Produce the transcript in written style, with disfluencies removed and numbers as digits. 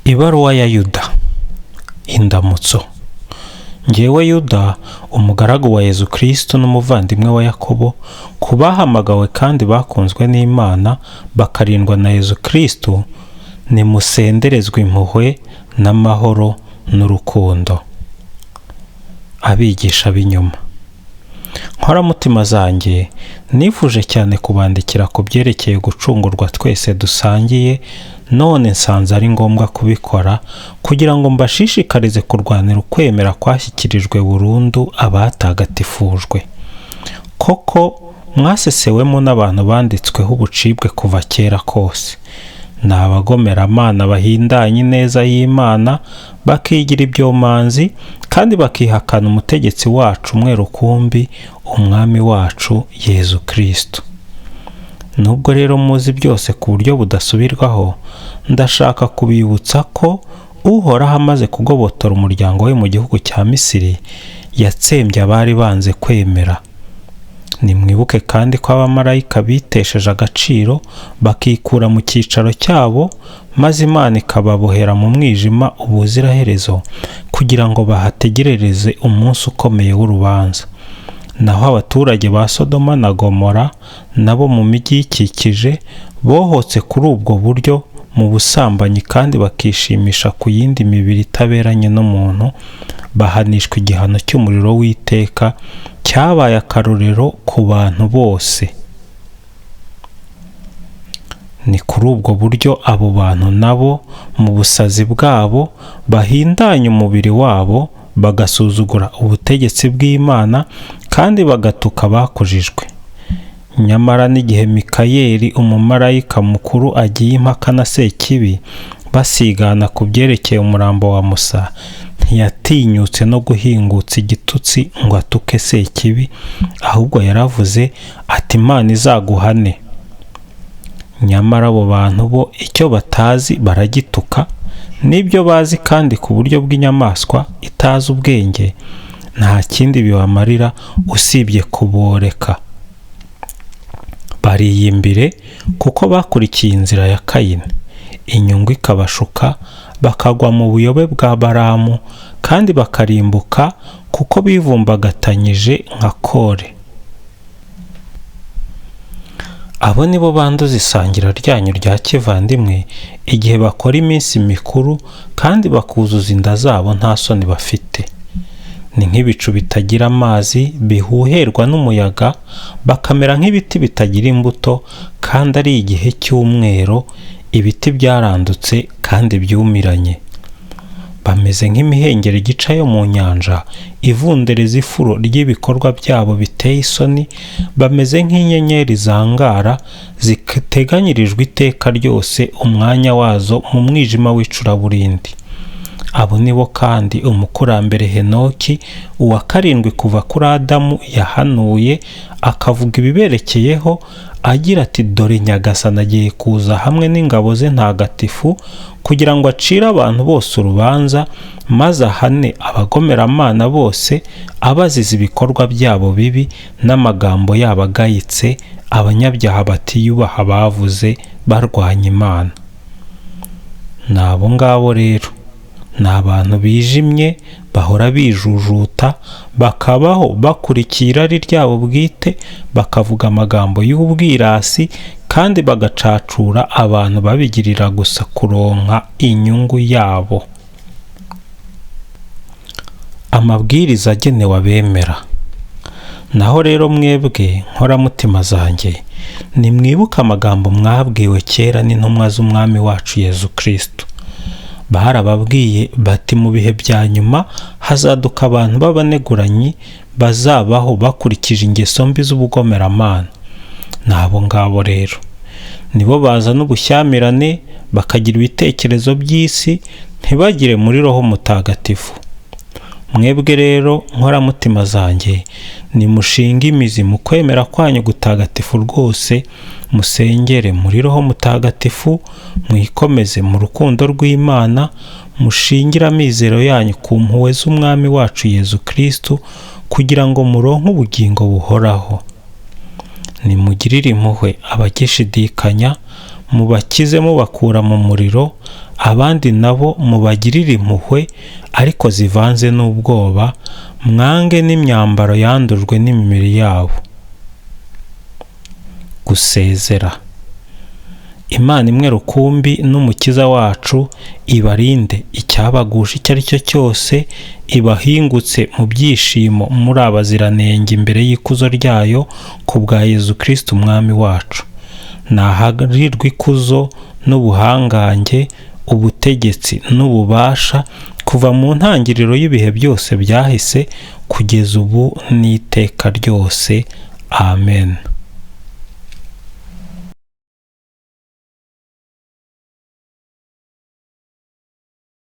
Ibaruwa ya Yuda. Indamutso. Njyewe Yuda, umugaragu wa Yezu Kristo n'umuvandimwe wa Yakobo, ku bahamagawe kandi bakunzwe n'Imana bakarindwa na Yezu Kristo, nimusenderezwe impuhwe n'amahoro n'urukundo. Abigisha b'inyuma. Nkoramutima zanjye, nifuje cyane kubandikira ku byerekeye gucungurwa twese dusangiye, none nsanze ari ngombwa kubikora kugira ngo mbashishikarize kurwanira ukwemera kwashyikirijwe burundu abatagatifujwe. Koko mwasesewemo n'abantu banditsweho ubucibwe kuva kera kose. Ni abagomeramana bahindanye ineza y'Imana, bakigira ibyomanzi kandi bakihakana umutegetsi wacu umwe rukumbi, umwami wacu Yezu Kristo. Nubwo rero muzi byose ku buryo budasubirwaho, ndashaka kubibutsa ko Uhoraho amaze kugobotora umuryango we mu gihugu cya Misiri, yatsembye abari banze kwemera. Nimwibuke kandi ko abamarayika bitesheje agaciro bakikura mu cyicaro cyabo, maze Imana ikababohera mu mwijima ubuziraherezo kugira ngo bahategerereze umunsi ukomeye w'urubanza. Naho abaturage ba Sodoma na Gomora nabo mu mijyi ikikije bohotse kuri ubwo buryo mu busambanyi kandi bakishimisha ku yindi mibiri itaberanye n'umuntu, bahanishwa igihano cy'umuriro w'iteka cyabaye akarorero ku bantu bose. Ni kuri ubwo buryo abo bantu nabo mu busazi bwabo bahindanya umubiri wabo, bagasuzugura ubutegetsi bw'Imana kandi bagatuka bakujijwe. Nyamara n'igihe Mikayeli umumarayika mukuru agiye impaka na Sekibi basigana ku byerekeye umurambo wa Musa, ntiyatinyutse no guhingutsa igitutsi ngo atuke Sekibi, ahubwo yaravuze ati Imana izaguhane. Nyamara abo bantu bo icyo batazi baragituka, n'ibyo bazi kandi ku buryo bw'inyamaswa itazi ubwenge, nta kindi bibamarira usibye kuboreka. Bariyimbire kuko bakurikiye inzira ya Kayini, inyungu ikabashuka, bakagwa mu buyobe bwa Baramu kandi bakarimbuka kuko bivumbagatanyije nka Kore. Abo nibo banduza isangira ryanyu rya kivandimwe igihe bakora iminsi mikuru kandi bakuzuza inda zabo nta soni bafite. Ni nk'ibicu bitagira amazi bihuherwa n'umuyaga, bakamera nk'ibiti bitagira imbuto kandi ari igihe cy'umwero, ibiti byarandutse kandi byumiranye. Bameze nk'imihengeri gica yo mu nyanja, ivundereza ifuro ry'ibikorwa byabo biteye isoni, bameze nk'inyenyeri zangara ziteganyirijwe iteka ryose umwanya wazo mu mwijima w'icuraburindi. Abo nibo kandi umukurambere Henoki, uwa karindwi kuva kuri Adamu, yahanuye akavuga ibiberekeyeho agira ati dore Nyagasani agiye kuza hamwe n'ingabo ze ntagatifu kugira ngo acire abantu bose urubanza, maze ahane abagomeramana bose abaziza ibikorwa byabo bibi n'amagambo yabo agayitse, abanyabyaha batiyubaha bavuze barwanya Imana. N'abo ngabo rero ni abantu bijimye, bahora bijujuta, bakabaho bakurikiye irari ryabo bwite, bakavuga amagambo y'ubwirasi kandi bagacacura abantu babigirira gusa kuronka inyungu yabo. Amabwiriza agenewe abemera. Naho rero mwebwe nkoramutima zanjye, nimwibuke amagambo mwabwiwe kera n'intumwa z'umwami wacu Yezu Kristo. Barababwiye bati mu bihe bya nyuma hazaduka abantu b'abaneguranyi, bazabaho bakurikije ingeso mbi z'ubugomeramana. N'abo ngabo rero nibo bazana ubushyamirane, bakagira ibitekerezo by'isi, ntibagire muri Roho Mutagatifu. Mwebwe rero nkoramutima zanjye, nimushinga imizi mu kwemera kwanyu gutagatifu rwose, musengere muri Roho Mutagatifu, mwikomeze mu rukundo rw'Imana, mushingira amizero yanyu ku mpuhwe z'umwami wacu Yezu Kristo kugira ngo muronke ubugingo buhoraho. Nimugirire impuhwe abagishidikanya, mubakize mubakura mu muriro, abandi nabo mubagirire impuhwe ariko zivanze n'ubwoba, mwange n'imyambaro yandujwe n'imibiri yabo. Gusezera. Imana imwe rukumbi n'umukiza wacu ibarinde icyabagusha icyo ari cyo cyose, ibahingutse mu byishimo muri abaziranenge imbere y'ikuzo ryayo ku bwa Yezu Kristo umwami wacu. Naharirwe ikuzo n'ubuhangange, ubutegetsi n'ububasha kuva mu ntangiriro y'ibihe byose byahise kugeza ubu n'iteka ryose. Amen.